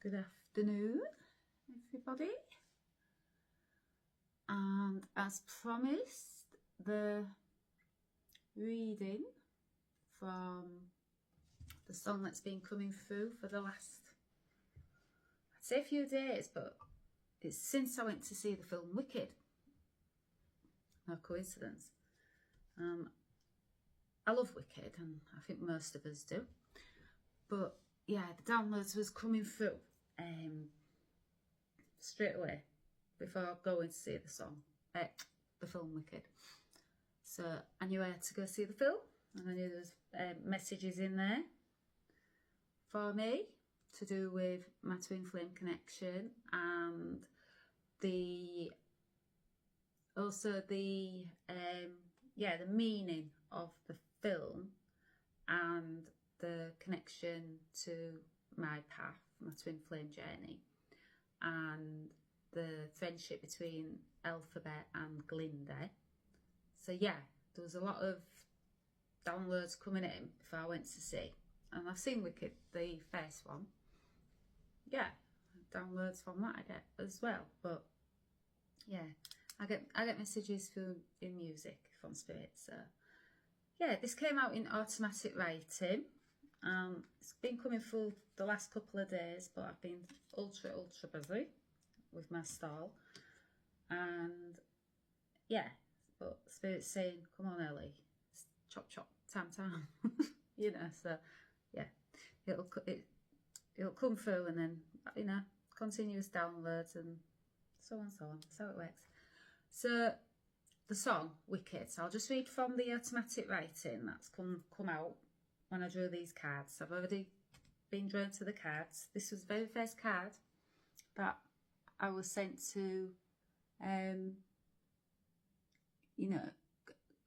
Good afternoon, everybody. And as promised, the reading from the song that's been coming through for the last, I'd say a few days, but it's since I went to see the film Wicked. No coincidence. I love Wicked, and I think most of us do. But yeah, the downloads was coming through straight away before going to see the song, the film Wicked. So I knew I had to go see the film, and I knew there was messages in there for me to do with my twin flame connection, and the meaning of the film and the connection to my path, my twin flame journey, and the friendship between Alphabet and Glinda. So yeah, there was a lot of downloads coming in before I went to see, and I've seen Wicked, the first one. Yeah, downloads from that I get as well. But yeah, I get messages in music from Spirit. So yeah, this came out in automatic writing. It's been coming through the last couple of days, but I've been ultra busy with my stall, and yeah, but Spirit's saying, come on Ellie, it's chop tam you know. So yeah, it'll come through, and then, you know, continuous downloads and so on. That's how it works. So the song Wicked, so I'll just read from the automatic writing that's come out when I drew these cards. I've already been drawn to the cards. This was the very first card that I was sent to,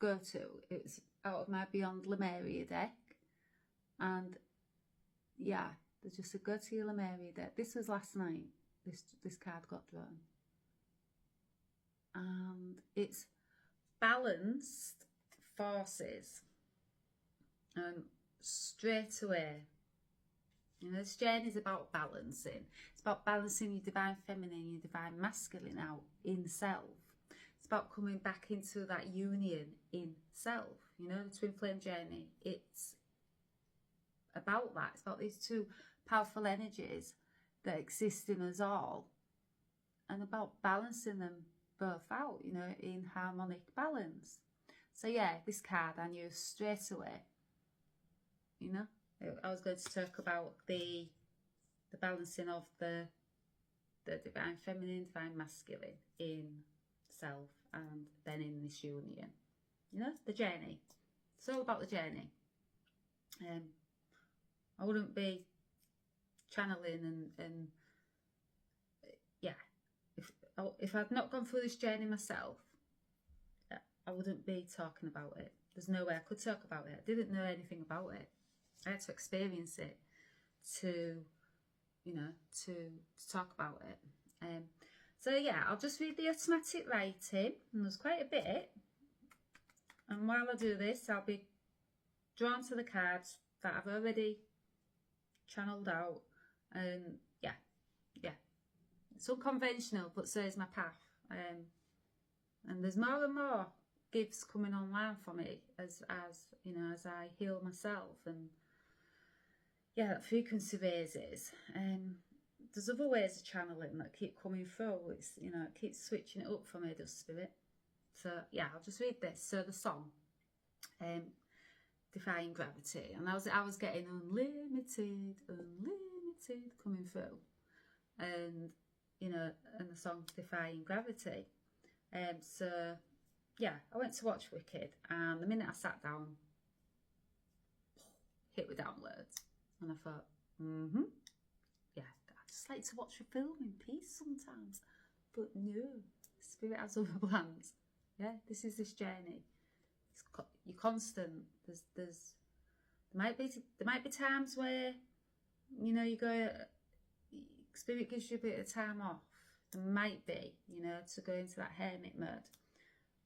go to. It was out of my Beyond Lemuria deck. And yeah, there's just a go to your Lemuria deck. This was last night, this card got drawn. And it's balanced forces. And straight away, you know, this journey is about balancing. It's about balancing your divine feminine, your divine masculine out in self. It's about coming back into that union in self. You know, the twin flame journey, it's about that. It's about these two powerful energies that exist in us all, and about balancing them both out, you know, in harmonic balance. So yeah, this card I knew straight away, you know, I was going to talk about the balancing of the divine feminine, divine masculine in self, and then in this union, you know, the journey. It's all about the journey. I wouldn't be channeling and yeah, if I'd not gone through this journey myself, I wouldn't be talking about it. There's no way I could talk about it. I didn't know anything about it. I had to experience it to, you know, to talk about it. So yeah, I'll just read the automatic writing, and there's quite a bit. And while I do this, I'll be drawn to the cards that I've already channeled out. And yeah, it's unconventional, but so is my path. And there's more and more gifts coming online for me as you know, as I heal myself, and yeah, that frequency raises. There's other ways of channeling that keep coming through. It's, you know, it keeps switching it up for me, does Spirit. So yeah, I'll just read this. So the song, Defying Gravity, and I was getting unlimited coming through, and you know, and the song Defying Gravity. So yeah, I went to watch Wicked, and the minute I sat down, hit with downloads, and I thought, yeah, I just like to watch a film in peace sometimes, but no, Spirit has other plans. Yeah, this is this journey. You're constant. There might be times where, you know, you go, Spirit gives you a bit of time off. There might be, you know, to go into that hermit mode.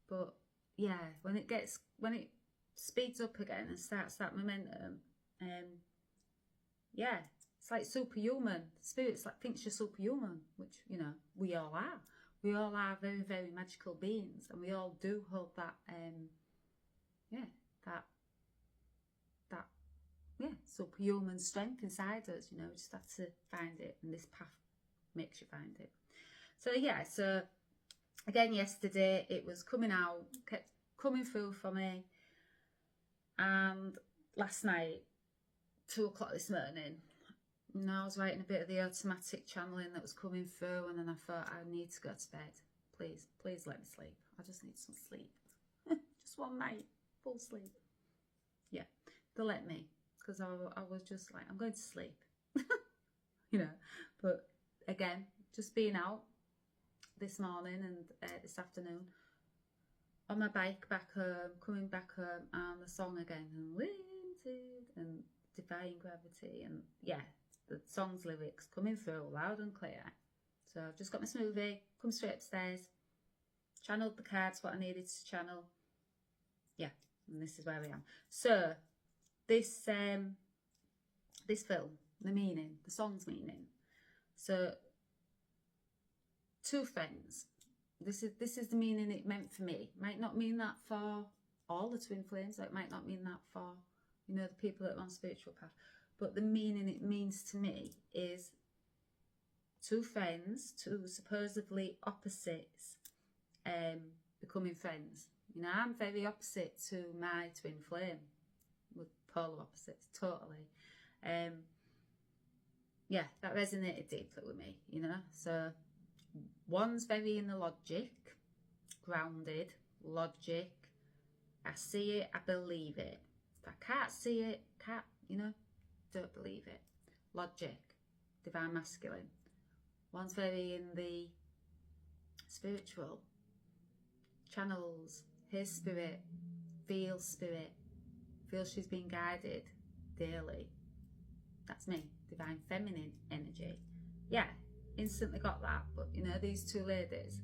But yeah, when it speeds up again and starts that momentum, yeah, It's like superhuman. Spirit's like thinks you're superhuman, which, you know, we all are. We all are very, very magical beings, and we all do hold that, superhuman strength inside us. You know, we just have to find it, and this path makes you find it. So yeah, so again, yesterday it was coming out, kept coming through for me, and last night, 2 o'clock this morning, you know, I was writing a bit of the automatic channeling that was coming through, and then I thought, I need to go to bed. Please, please let me sleep. I just need some sleep. Just one night, full sleep. Yeah, they let me, because I was just like, I'm going to sleep. You know, but again, just being out this morning and this afternoon on my bike back home, coming back home, and the song again, and Winted, and Defying Gravity, and yeah, the song's lyrics coming through loud and clear. So I've just got my smoothie, come straight upstairs, channeled the cards, what I needed to channel. Yeah, and this is where I am. So this this film, the meaning, the song's meaning. So 2 friends. This is the meaning it meant for me. Might not mean that for all the twin flames. It might not mean that for, you know, the people that are on spiritual path. But the meaning it means to me is 2 friends, 2 supposedly opposites, becoming friends. You know, I'm very opposite to my twin flame, with polar opposites, totally. Yeah, that resonated deeply with me, you know. So one's very in the logic, grounded, logic. I see it, I believe it. If I can't see it, you know, don't believe it. Logic, divine masculine. One's very in the spiritual, channels his spirit, feels she's being guided daily. That's me, divine feminine energy. Yeah, instantly got that. But you know, these 2 ladies,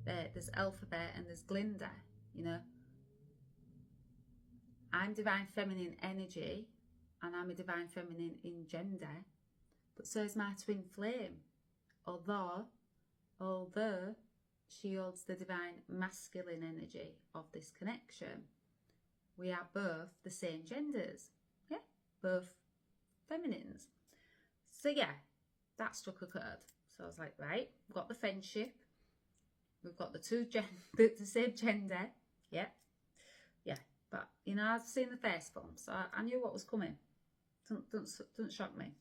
there's Alphabet and there's Glinda. You know, I'm divine feminine energy, and I'm a divine feminine in gender, but so is my twin flame. Although she holds the divine masculine energy of this connection, we are both the same genders. Yeah, both feminines. So yeah, that struck a chord. So I was like, right, we've got the friendship, we've got the same gender. Yeah. But you know, I've seen the first film, so I knew what was coming. Don't shock me.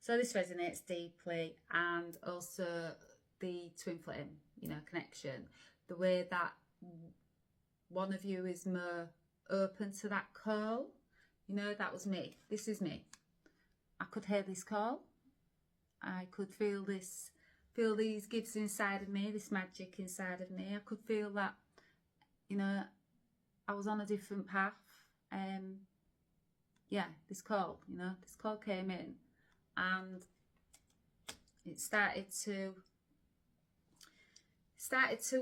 So this resonates deeply, and also the twin flame, you know, connection. The way that one of you is more open to that call, you know, that was me. This is me. I could hear this call. I could feel these gifts inside of me, this magic inside of me. I could feel that, you know, I was on a different path. Yeah, this call came in, and it started to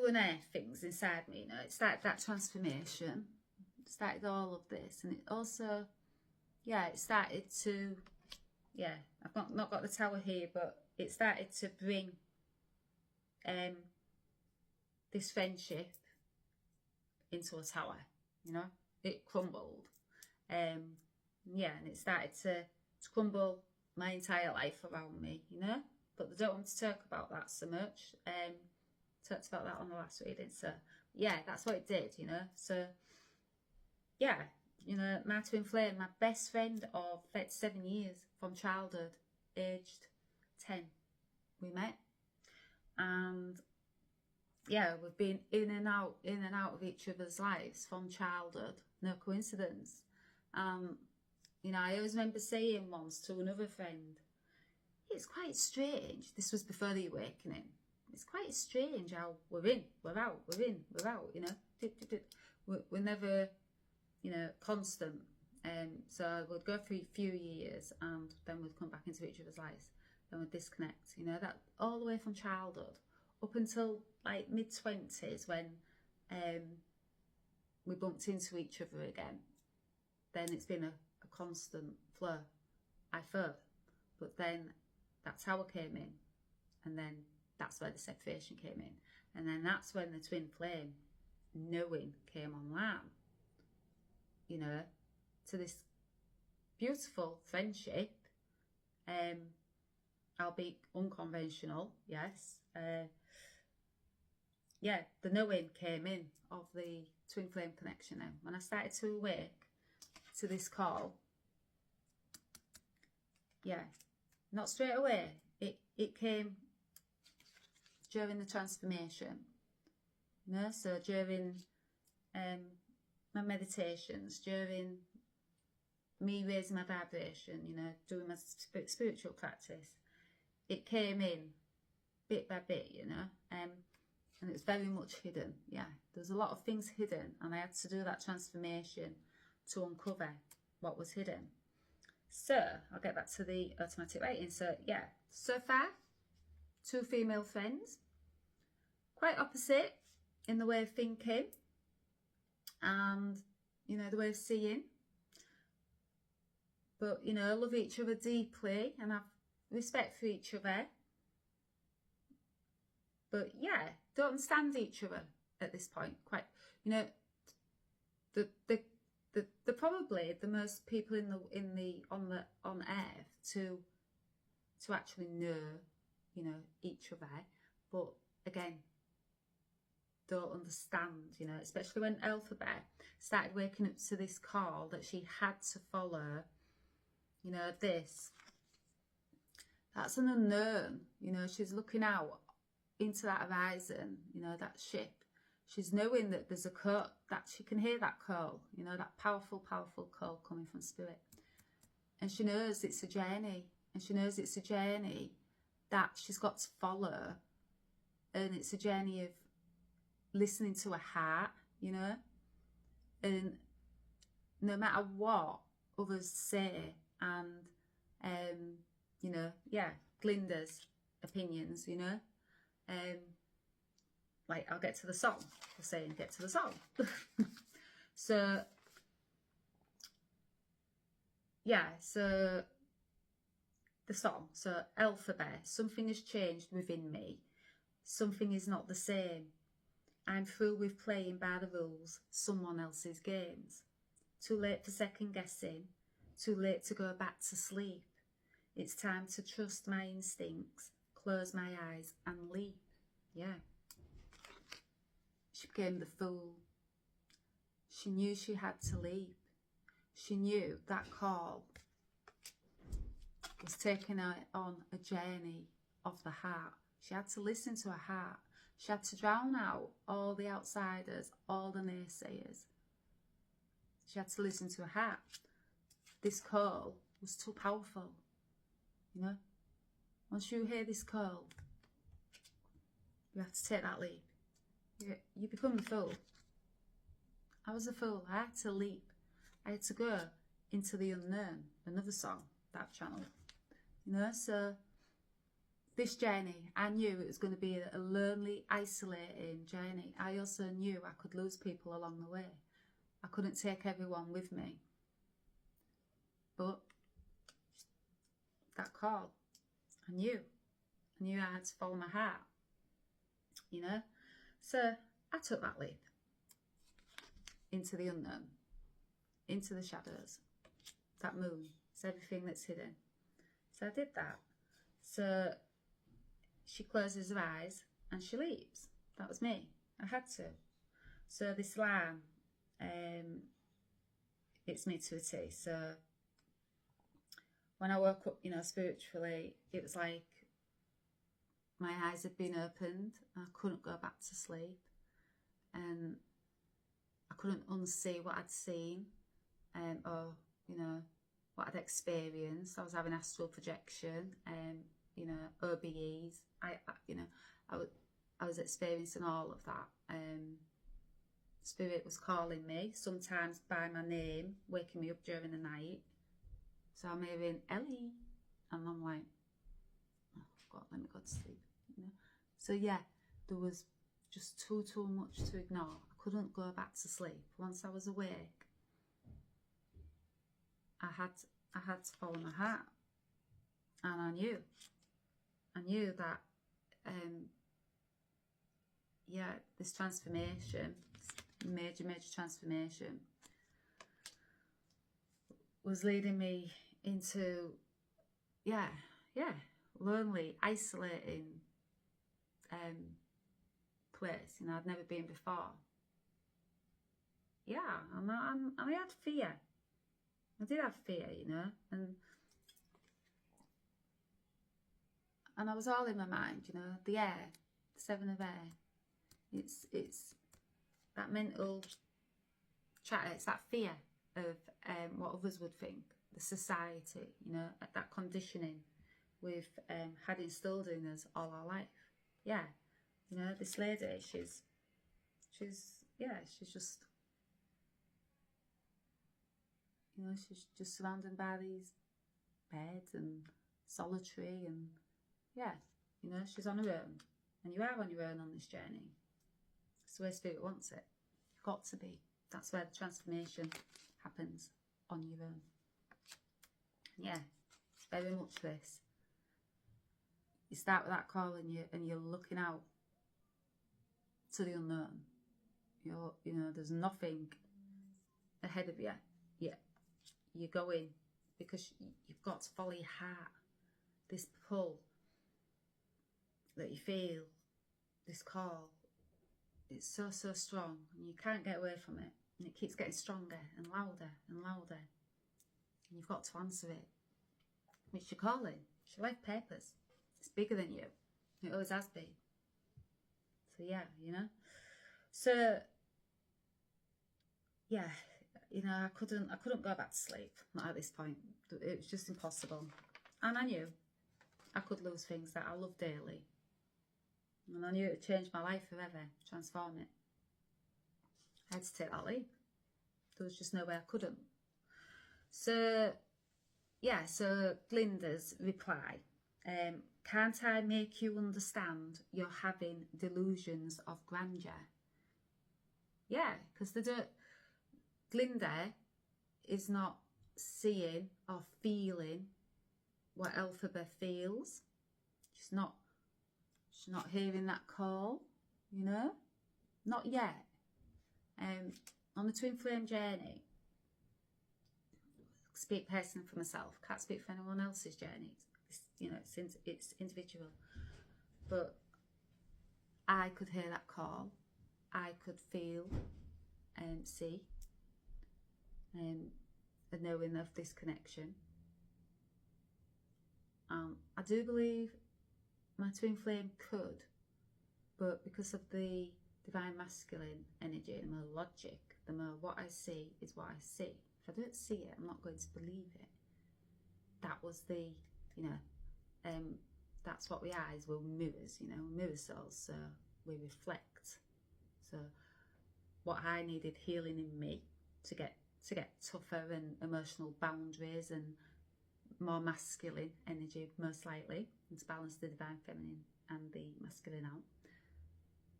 unearth things inside me. You know, it started that transformation. It started all of this, and it also, yeah, it started to, yeah, I've not got the tower here, but it started to bring this friendship into a tower. You know, it crumbled. Yeah, and it started to crumble my entire life around me, you know. But they don't want to talk about that so much. Talked about that on the last reading. So yeah, that's what it did, you know. So yeah, you know, my twin flame, my best friend of 37 years from childhood, aged 10, we met, and yeah, we've been in and out of each other's lives from childhood. No coincidence. You know, I always remember saying once to another friend, it's quite strange. This was before the awakening. It's quite strange how we're in, we're out, you know. We're never, you know, constant. So we'd go through a few years, and then we'd come back into each other's lives. Then we'd disconnect, you know, that all the way from childhood up until like mid-20s, when we bumped into each other again. Then it's been a constant flow. I felt. But then that tower came in, and then that's where the separation came in. And then that's when the twin flame knowing came online, you know, to this beautiful friendship, albeit unconventional, yes. Yeah, the knowing came in of the twin flame connection then. When I started to awake to this call, yeah, not straight away. It came during the transformation, you know, so during my meditations, during me raising my vibration, you know, doing my spiritual practice, it came in bit by bit, you know, and it was very much hidden. Yeah, there's a lot of things hidden, and I had to do that transformation to uncover what was hidden. So I'll get back to the automatic writing. So yeah, so far, 2 female friends, quite opposite in the way of thinking and, you know, the way of seeing, but, you know, love each other deeply and have respect for each other. But yeah, don't understand each other at this point. Quite, you know, the probably the most people on earth to actually know, you know, each other, but again, don't understand, you know, especially when Alphabet started waking up to this call that she had to follow, you know, that's an unknown, you know, she's looking out into that horizon, you know, that ship. She's knowing that there's a call, that she can hear that call, you know, that powerful call coming from spirit. And she knows it's a journey, and she knows it's a journey that she's got to follow. And it's a journey of listening to her heart, you know, and no matter what others say, and you know, yeah, Glinda's opinions, you know, like, I'll get to the song, we're saying get to the song. So yeah, so the song, so Alphabet, something has changed within me, something is not the same. I'm through with playing by the rules, someone else's games. Too late for second guessing, too late to go back to sleep. It's time to trust my instincts, close my eyes and leap. Yeah. She became the fool. She knew she had to leap. She knew that call was taking her on a journey of the heart. She had to listen to her heart. She had to drown out all the outsiders, all the naysayers. She had to listen to her heart. This call was too powerful, you know. Once you hear this call, you have to take that leap. You become the fool. I was a fool. I had to leap. I had to go into the unknown. Another song, that channel. You know, so this journey, I knew it was going to be a lonely, isolating journey. I also knew I could lose people along the way. I couldn't take everyone with me. But that call, I knew I had to follow my heart, you know. So I took that leap into the unknown, into the shadows. That moon, it's everything that's hidden. So I did that. So she closes her eyes and she leaps. That was me. I had to. So this line, it's me to a T. So when I woke up, you know, spiritually, it was like my eyes had been opened. I couldn't go back to sleep, and I couldn't unsee what I'd seen, or, you know, what I'd experienced. I was having astral projection, you know, OBEs. I was experiencing all of that. Spirit was calling me, sometimes by my name, waking me up during the night. So I'm hearing Ellie, and I'm like, oh God, let me go to sleep, you know. So yeah, there was just too much to ignore. I couldn't go back to sleep. Once I was awake, I had to follow my heart. And I knew that, yeah, this transformation, this major transformation, was leading me into, yeah, lonely, isolating place, you know, I'd never been before. Yeah, and I had fear. I did have fear, you know, and I was all in my mind, you know, the air, the 7 of air. It's that mental chatter, it's that fear of what others would think, the society, you know, that conditioning we've had instilled in us all our life. Yeah, you know, this lady, she's just, you know, she's just surrounded by these beds and solitary, and yeah, you know, she's on her own, and you are on your own on this journey. It's the way Spirit wants it. You've got to be. That's where the transformation happens, on your own. Yeah, very much this. You start with that call, and you're looking out to the unknown. You know, there's nothing ahead of you. Yeah, you're going because you've got to follow your heart. This pull that you feel, this call, it's so strong, and you can't get away from it, and it keeps getting stronger and louder and louder, and you've got to answer it. It's your calling, it's your life purpose. It's bigger than you. It always has been. So yeah, you know. So yeah, you know, I couldn't go back to sleep, not at this point. It was just impossible. And I knew I could lose things that I love dearly. And I knew it would change my life forever, transform it. I had to take that leap. There was just no way I couldn't. So, yeah, so Glinda's reply. Can't I make you understand you're having delusions of grandeur? Yeah, because Glinda is not seeing or feeling what Elphaba feels. She's not hearing that call, you know, not yet. On the twin flame journey, speak personally for myself, can't speak for anyone else's journey. You know, it's individual, but I could hear that call. I could feel and see a knowing of this connection. I do believe my twin flame could, but because of the divine masculine energy and my logic, the more what I see is what I see. If I don't see it, I'm not going to believe it. That was the, you know, that's what we are, is we're mirrors, you know, mirror souls, so we reflect. So what I needed healing in me to get tougher and emotional boundaries and more masculine energy, most likely, and to balance the divine feminine and the masculine out.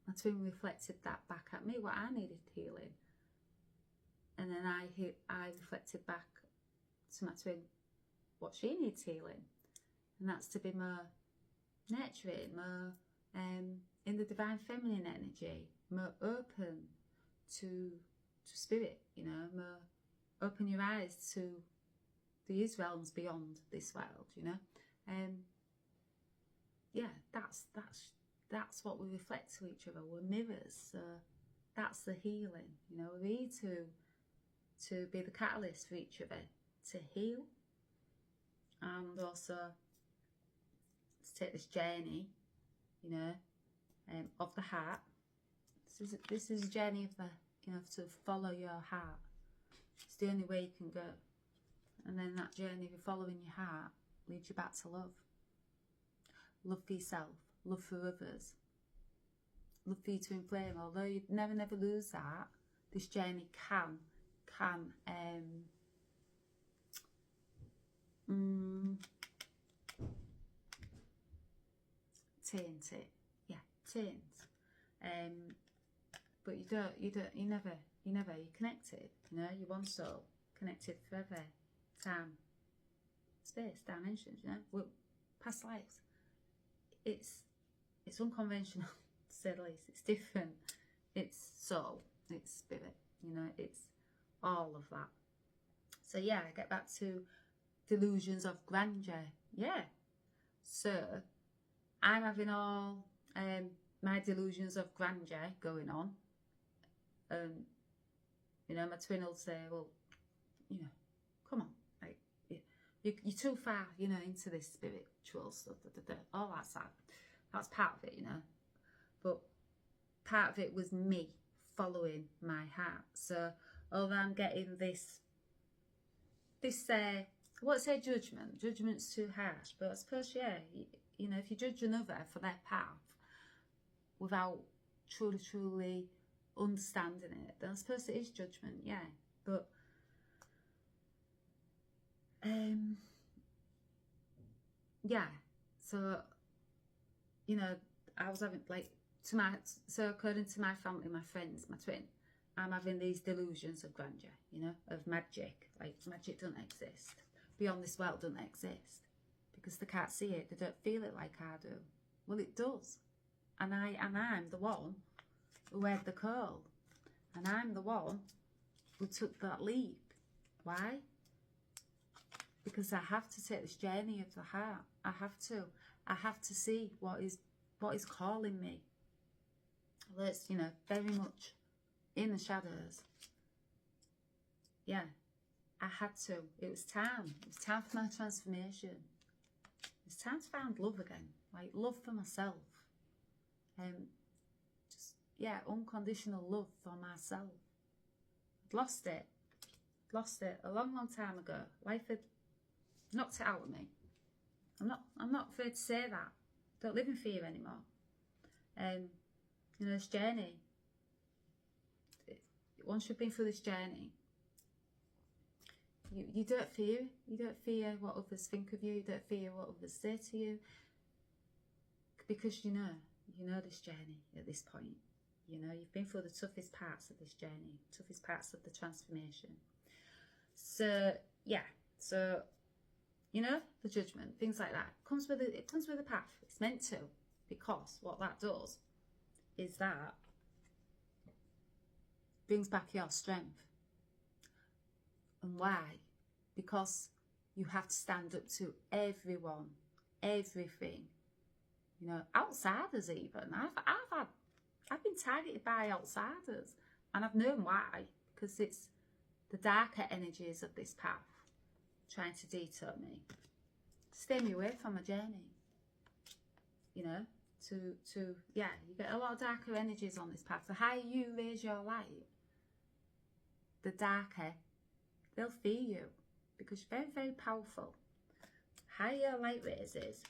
My twin reflected that back at me, what I needed healing, and then I reflected back to my twin what she needs healing, and that's to be more nurturing, more in the divine feminine energy, more open to spirit, you know, more open your eyes to these realms beyond this world, you know. Yeah, that's what we reflect to each other. We're mirrors, so that's the healing, you know. We need to be the catalyst for each other to heal, and also to take this journey, you know, of the heart. This is a journey of the, you know, to follow your heart. It's the only way you can go. And then that journey of following your heart leads you back to love. Love for yourself, love for others, love for you to inflame. Although you never lose that, this journey can taint it. Yeah, taint. But you're connected, you know, you're one soul, connected forever, time, space, dimensions, you know. past lives. It's unconventional, to say the least. It's different. It's soul. It's spirit. You know, it's all of that. So yeah, I get back to delusions of grandeur. Yeah. So I'm having all my delusions of grandeur going on. You know, my twin will say, well, you know, come on, like, you're too far, you know, into this spiritual stuff, all that side. That's part of it, you know. But part of it was me following my heart. So although I'm getting this I won't say judgment. Judgment's too harsh, but I suppose, yeah, you know, if you judge another for their path without truly understanding it, then I suppose it is judgment, yeah. But yeah, so, you know, I was having, like, so according to my family, my friends, my twin, I'm having these delusions of grandeur, you know, of magic. Like, magic doesn't exist. Beyond this world doesn't exist. Because they can't see it, they don't feel it like I do. Well, it does. And I'm the one who had the call. And I'm the one who took that leap. Why? Because I have to take this journey of the heart. I have to see what is calling me. Well, it's, you know, very much in the shadows. Yeah, I had to. It was time. It was time for my transformation. It's time to find love again. Like, love for myself. Just, yeah, unconditional love for myself. I'd lost it. Lost it a long time ago. Life had knocked it out of me. I'm not afraid to say that. Don't live in fear anymore. You know, this journey, once you've been through this journey, you don't fear. You don't fear what others think of you. You don't fear what others say to you. Because you know this journey at this point. You know, you've been through the toughest parts of this journey, toughest parts of the transformation. So, yeah. So, you know, the judgment, things like that. It comes with a path. It's meant to. Because what that does is that brings back your strength. And why? Because you have to stand up to everyone, everything. You know, outsiders even. I've been targeted by outsiders, and I've known why, because it's the darker energies of this path trying to detour me, stay me away from my journey. You know, yeah, you get a lot of darker energies on this path. The higher you raise your light, the darker they'll fear you, because you're very, very powerful. Higher your light raises,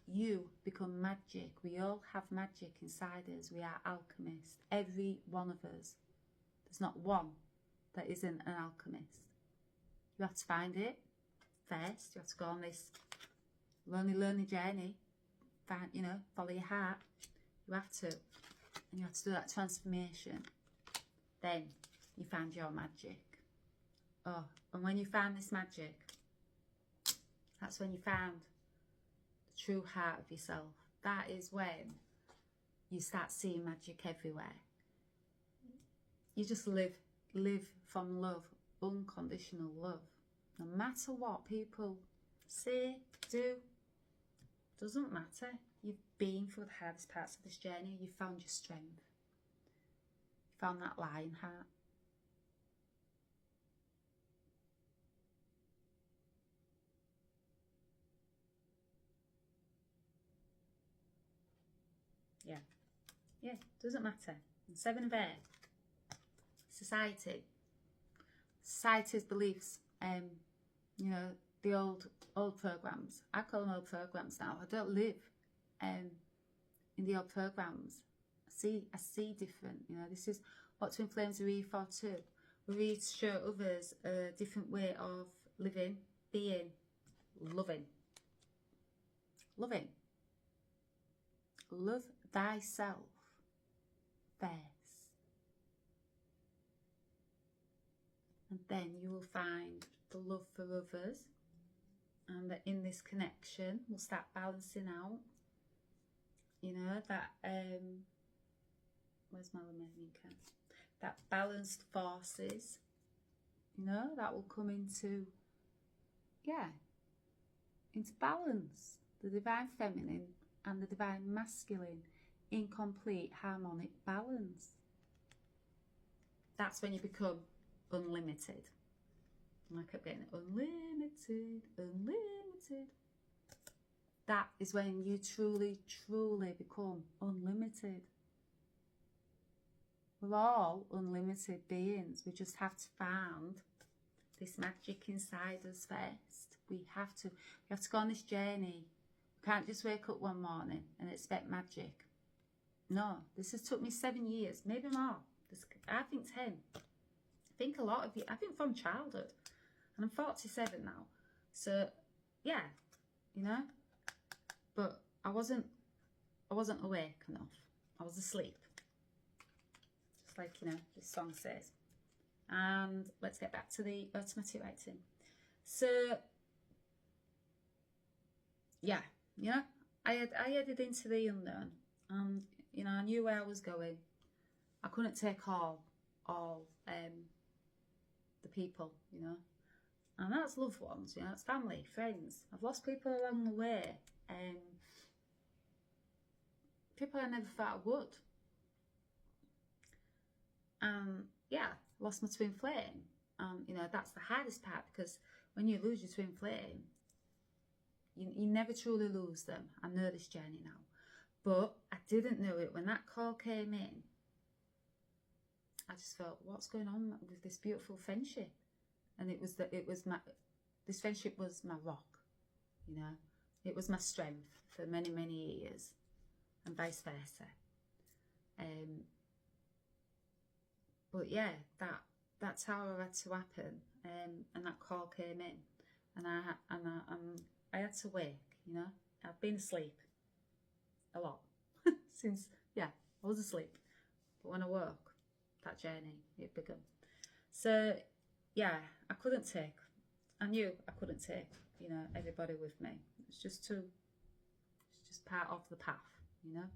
you become magic. We all have magic inside us. We are alchemists, every one of us. There's not one that isn't an alchemist. You have to find it first. You have to go on this lonely journey. Find, you know, follow your heart. You have to, and you have to do that transformation. Then you find your magic. Oh, and when you find this magic, that's when you found the true heart of yourself. That is when you start seeing magic everywhere. You just live from love, unconditional love. No matter what people say, do, doesn't matter. You've been through the hardest parts of this journey. You found your strength. You found that lion heart. Yeah, doesn't matter. And 7 of Air, society's beliefs, you know, the old programs. I call them old programs now. I don't live in the old programs. I see different. You know, this is what twin flames are here for too. We're here to show others a different way of living, being, loving. Love thyself first, and then you will find the love for others, and that in this connection we'll start balancing out, you know, that where's my remaining card? That balanced forces, you know, that will come into, yeah, into balance. The divine feminine and the divine masculine in complete harmonic balance. That's when you become unlimited. And I kept getting unlimited, unlimited. That is when you truly, truly become unlimited. We're all unlimited beings. We just have to find this magic inside us first. We have to go on this journey. We can't just wake up one morning and expect magic. No, this has took me 7 years, maybe more. I think 10. I think a lot of you, I think from childhood. And I'm 47 now. So, yeah, you know. But I wasn't awake enough. I was asleep. Just like, you know, this song says. And let's get back to the automatic writing. So, yeah, you know, I headed into the unknown. And, you know, I knew where I was going. I couldn't take all the people, you know. And that's loved ones, you know, it's family, friends. I've lost people along the way. People I never thought I would. Yeah, lost my twin flame. You know, that's the hardest part, because when you lose your twin flame, you never truly lose them. I know this journey now. But I didn't know it when that call came in. I just felt, what's going on with this beautiful friendship? And this friendship was my rock, you know. It was my strength for many, many years, and vice versa. But yeah, that's how it had to happen. And that call came in, and I had to wake, you know. I've been asleep a lot since, yeah, I was asleep. But when I woke, that journey, it began. So, yeah, I knew I couldn't take, you know, everybody with me. It's just part of the path, you know.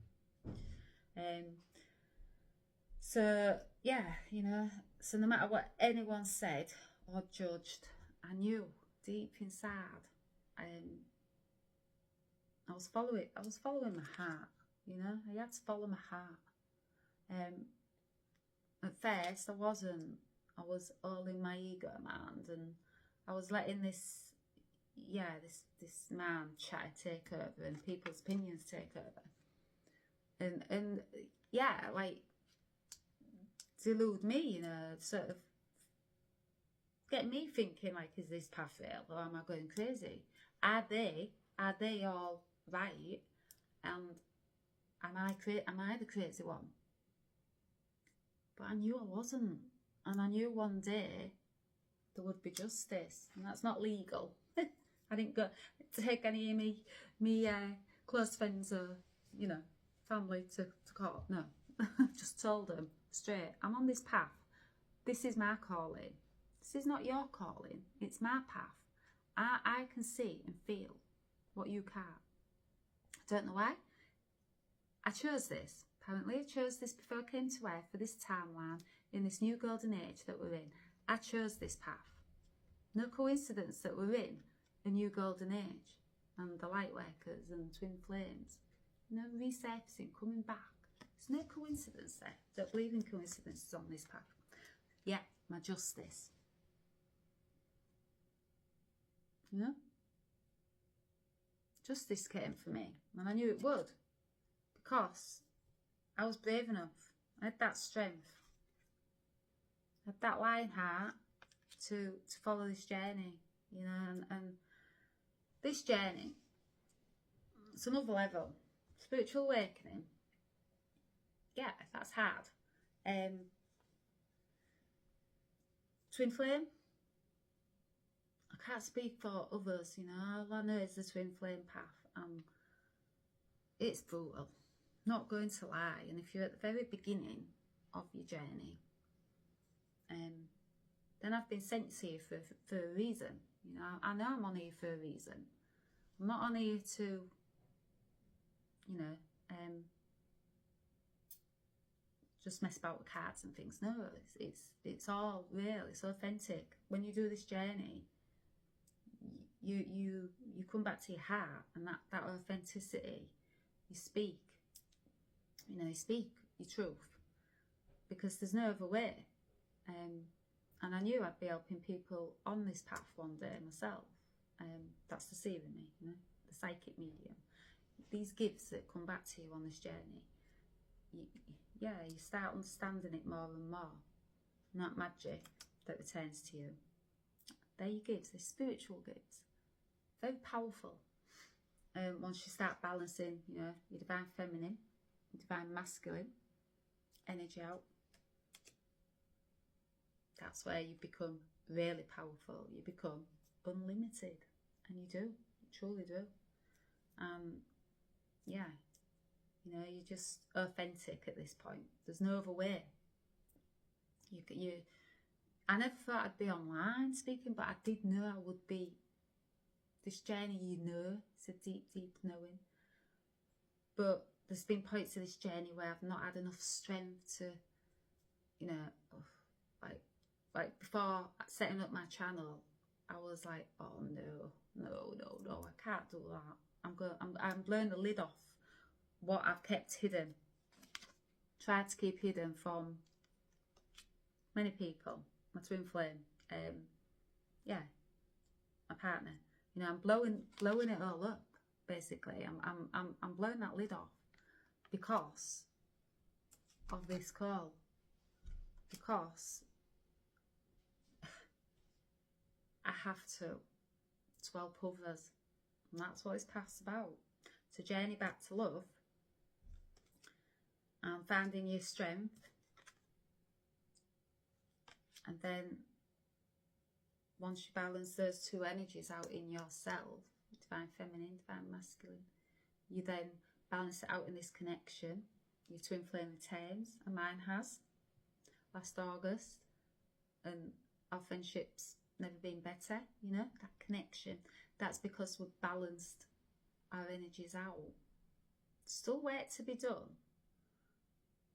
So, yeah, you know, so no matter what anyone said or judged, I knew deep inside, I was following my heart, you know. I had to follow my heart. At first, I wasn't. I was all in my ego mind, and I was letting this man chat take over, and people's opinions take over, and yeah, like delude me, you know, sort of get me thinking, like, is this path real, or am I going crazy? Are they all right? And am I the crazy one? But I knew I wasn't. And I knew one day there would be justice. And that's not legal. I didn't go take any of me close friends or, you know, family to court. No. Just told them straight, I'm on this path. This is my calling. This is not your calling. It's my path. I can see and feel what you can't. I don't know why. I chose this. Apparently I chose this before I came to Earth for this timeline, in this new golden age that we're in. I chose this path. No coincidence that we're in a new golden age, and the light workers and twin flames, you know, resurfacing, coming back. There's no coincidence there. Don't believe in coincidences on this path. Yeah, my justice. You know? Justice came for me, and I knew it would, because I was brave enough. I had that strength. I had that lion heart to follow this journey, you know, and this journey, it's another level. Spiritual awakening. Yeah, that's hard. Twin flame. I can't speak for others, you know. All I know is the twin flame path. It's brutal. Not going to lie. And if you're at the very beginning of your journey, then I've been sent to you for a reason, You know, I know I'm on here for a reason. I'm not on here to, you know, just mess about with cards and things. No, it's all real. It's authentic. When you do this journey, you come back to your heart and that authenticity. You speak. You know, you speak your truth, because there's no other way. And I knew I'd be helping people on this path one day myself. That's the seer in me, you know, the psychic medium. These gifts that come back to you on this journey, you start understanding it more and more. And that magic that returns to you. They're your gifts, they're spiritual gifts. Very powerful. Once you start balancing, you know, your divine feminine, your divine masculine energy out, that's where you become really powerful. You become unlimited. And you do. You truly do. Yeah. You know, you're just authentic at this point. There's no other way. I never thought I'd be online speaking, but I did know I would be. This journey, you know, it's a deep, deep knowing. But there's been points of this journey where I've not had enough strength to, you know, like before setting up my channel, I was like, oh no, I can't do that. I'm blowing the lid off what I've kept hidden, tried to keep hidden from many people. My twin flame, yeah, my partner. You know, I'm blowing it all up. Basically, I'm blowing that lid off because of this call. Because I have to help others, and that's what it's past about. To journey back to love and finding your strength, and then once you balance those two energies out in yourself, divine feminine, divine masculine, you then balance it out in this connection. Your twin flame returns, and mine has last August, and our friendship's never been better. You know, that connection. That's because we've balanced our energies out. Still work to be done,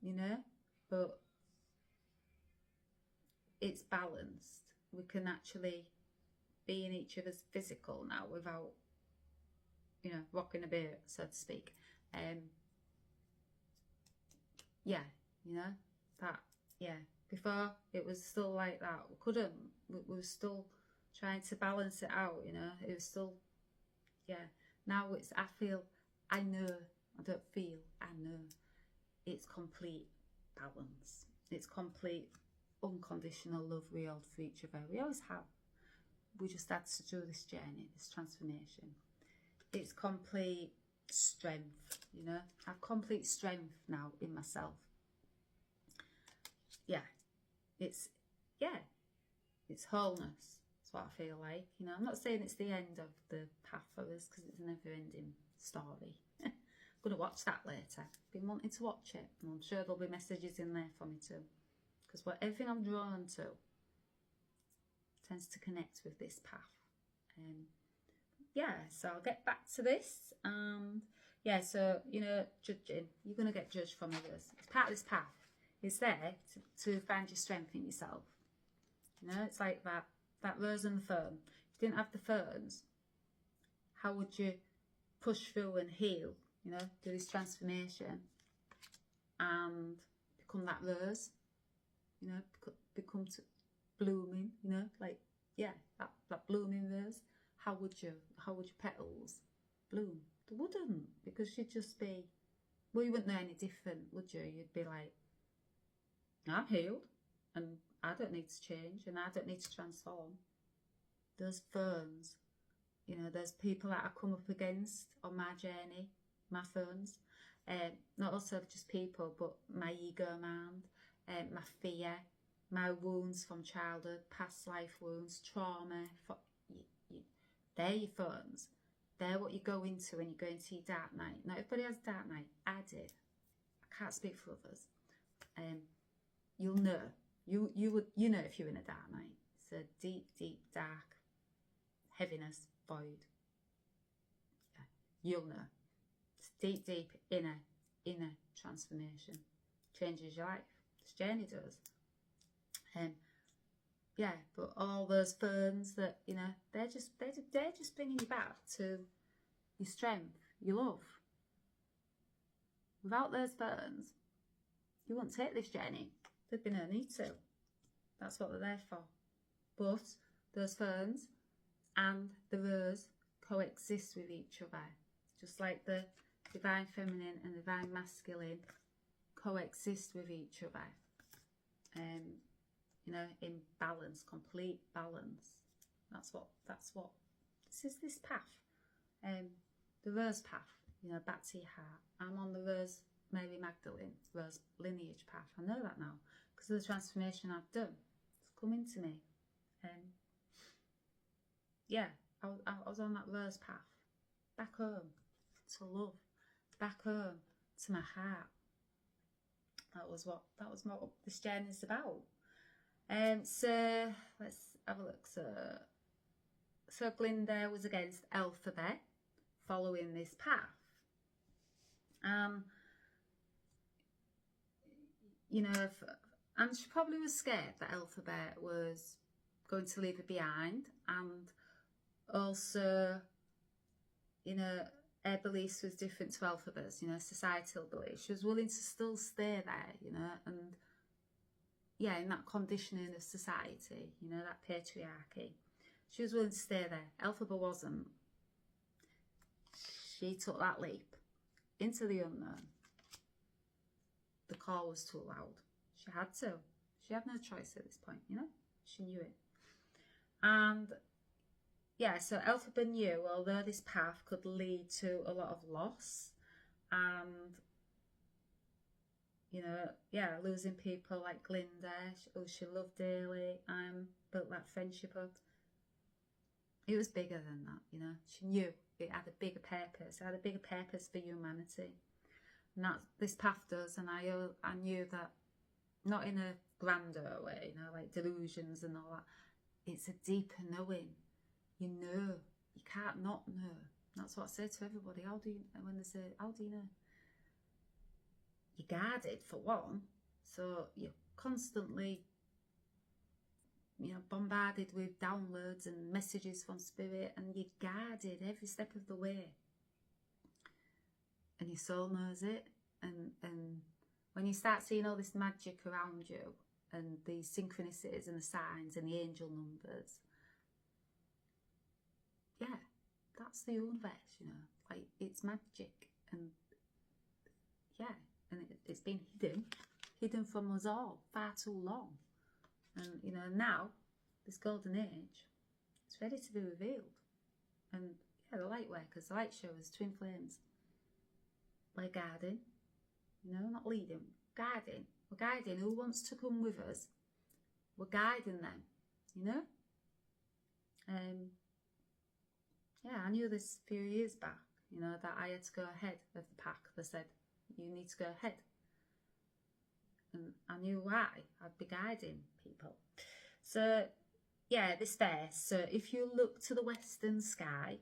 you know, but it's balanced. We can actually be in each other's physical now without, you know, rocking a boat, so to speak. Yeah, you know, that, yeah. Before, it was still like that. We couldn't. We were still trying to balance it out, you know. It was still, yeah. Now it's, I know, I don't feel, I know. It's complete balance. It's complete unconditional love we hold for each other. We always have. We just had to do this journey, this transformation. It's complete strength, you know. I have complete strength now in myself. Yeah. It's wholeness. That's what I feel like. You know, I'm not saying it's the end of the path for us, because it's a never-ending story. I'm going to watch that later. Been wanting to watch it, and I'm sure there'll be messages in there for me too. Because everything I'm drawn to tends to connect with this path. Yeah, so I'll get back to this. Yeah, so, you know, judging. You're going to get judged from others. It's part of this path. It's there to find your strength in yourself. You know, it's like that rose and the fern. If you didn't have the ferns, how would you push through and heal, you know, do this transformation and become that rose, you know, become blooming, you know, like, yeah, that blooming rose. How would your petals bloom? They wouldn't, because you'd just be, well, you wouldn't know any different, would you? You'd be like, I'm healed, and I don't need to change, and I don't need to transform. Those ferns, you know, there's people that I come up against on my journey, my ferns, not also just people, but my ego mind, my fear, my wounds from childhood, past life wounds, trauma. They're your ferns. They're what you go into when you go into your dark night. Not everybody has dark night. I did. I can't speak for others. You'll know. You know if you're in a dark night. It's a deep, deep, dark heaviness, void. Yeah. You'll know. It's deep, deep inner transformation. Changes your life. This journey does. Yeah, but all those ferns that, you know, they're just bringing you back to your strength, your love. Without those ferns, you wouldn't take this journey. There'd be no need to. That's what they're there for. But those ferns and the rose coexist with each other. Just like the divine feminine and divine masculine coexist with each other. You know, in balance, complete balance. That's what this path. The rose path, you know, back to your heart. I'm on the rose Mary Magdalene, rose lineage path. I know that now because of the transformation I've done. It's come into me. Yeah, I was on that rose path. Back home to love. Back home to my heart. That was what this journey is about. So let's have a look. So Glinda was against Alphabet, following this path. You know, and she probably was scared that Alphabet was going to leave her behind, and also, you know, her beliefs was different to Alphabet's, you know, societal beliefs. She was willing to still stay there, you know, and yeah, in that conditioning of society, you know, that patriarchy. She was willing to stay there. Alphabet wasn't. She took that leap into the unknown. The call was too loud. She had to. She had no choice at this point, you know. She knew it. And yeah, so Alphabet knew, although this path could lead to a lot of loss and, you know, yeah, losing people like Glinda, who she loved dearly, built that friendship up. It was bigger than that, you know. She knew it had a bigger purpose. It had a bigger purpose for humanity. And that this path does, and I knew that, not in a grander way, you know, like delusions and all that. It's a deeper knowing. You know. You can't not know. That's what I say to everybody. How do you, when they say, how do you know? You're guarded, for one. So you're constantly, you know, bombarded with downloads and messages from spirit, and you're guarded every step of the way. And your soul knows it. And when you start seeing all this magic around you, and the synchronicities and the signs and the angel numbers, yeah, that's the universe, you know. Like, it's magic, and yeah, and it's been hidden from us all far too long. And, you know, now, this golden age, it's ready to be revealed. And, yeah, the light workers, the light showers, twin flames, we're guarding, you know, not leading, guiding. We're guiding who wants to come with us. We're guiding them, you know. Yeah, I knew this a few years back, you know, that I had to go ahead of the pack. They said, you need to go ahead. And I knew why. I'd be guiding people. So, yeah, this verse. So, if you look to the western sky,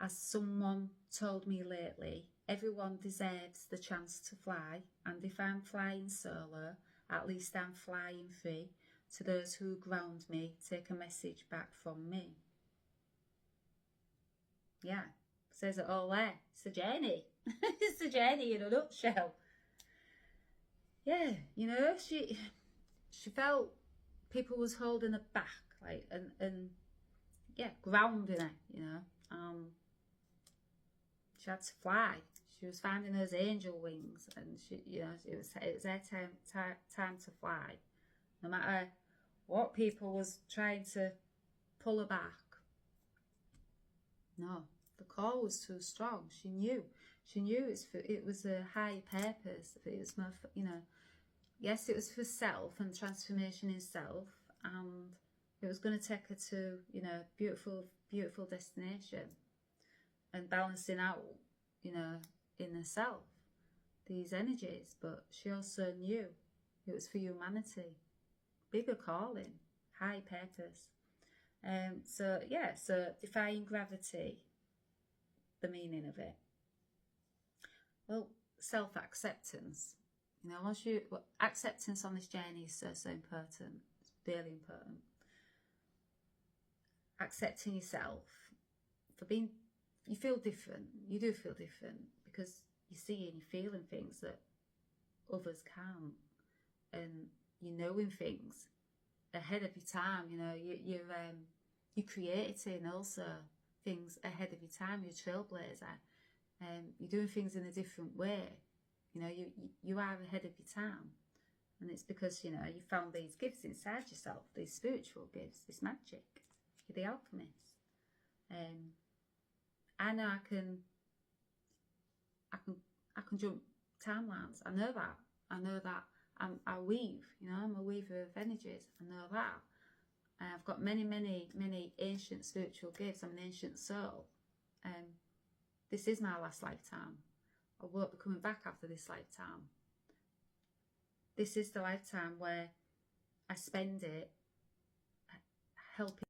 as someone told me lately, everyone deserves the chance to fly. And if I'm flying solo, at least I'm flying free. To those who ground me, take a message back from me. Yeah, says it all there. It's a journey. It's a journey in a nutshell. Yeah, you know, she felt people was holding her back, like, and yeah, grounding her, you know. She had to fly. She was finding those angel wings, and she, you know, it was her time to fly. No matter what people was trying to pull her back. No, the call was too strong. She knew it was a high purpose. It was more, you know, yes, it was for self and transformation in self, and it was going to take her to, you know, beautiful destination, and balancing out, you know, in herself these energies. But she also knew it was for humanity, bigger calling, high purpose. So yeah, so defying gravity, the meaning of it. Well, self-acceptance. You know, acceptance on this journey is so important. It's really important. Accepting yourself for being, you feel different. You do feel different because you're seeing, you're feeling things that others can't, and you're knowing things ahead of your time. You know, you're creating also things ahead of your time. You're a trailblazer. You're doing things in a different way. You know, you are ahead of your time, and it's because, you know, you found these gifts inside yourself, these spiritual gifts, this magic. You're the alchemist. I know I can jump timelines. I know that. I weave. You know, I'm a weaver of energies. I know that. I've got many ancient spiritual gifts. I'm an ancient soul. This is my last lifetime. I won't be coming back after this lifetime. This is the lifetime where I spend it helping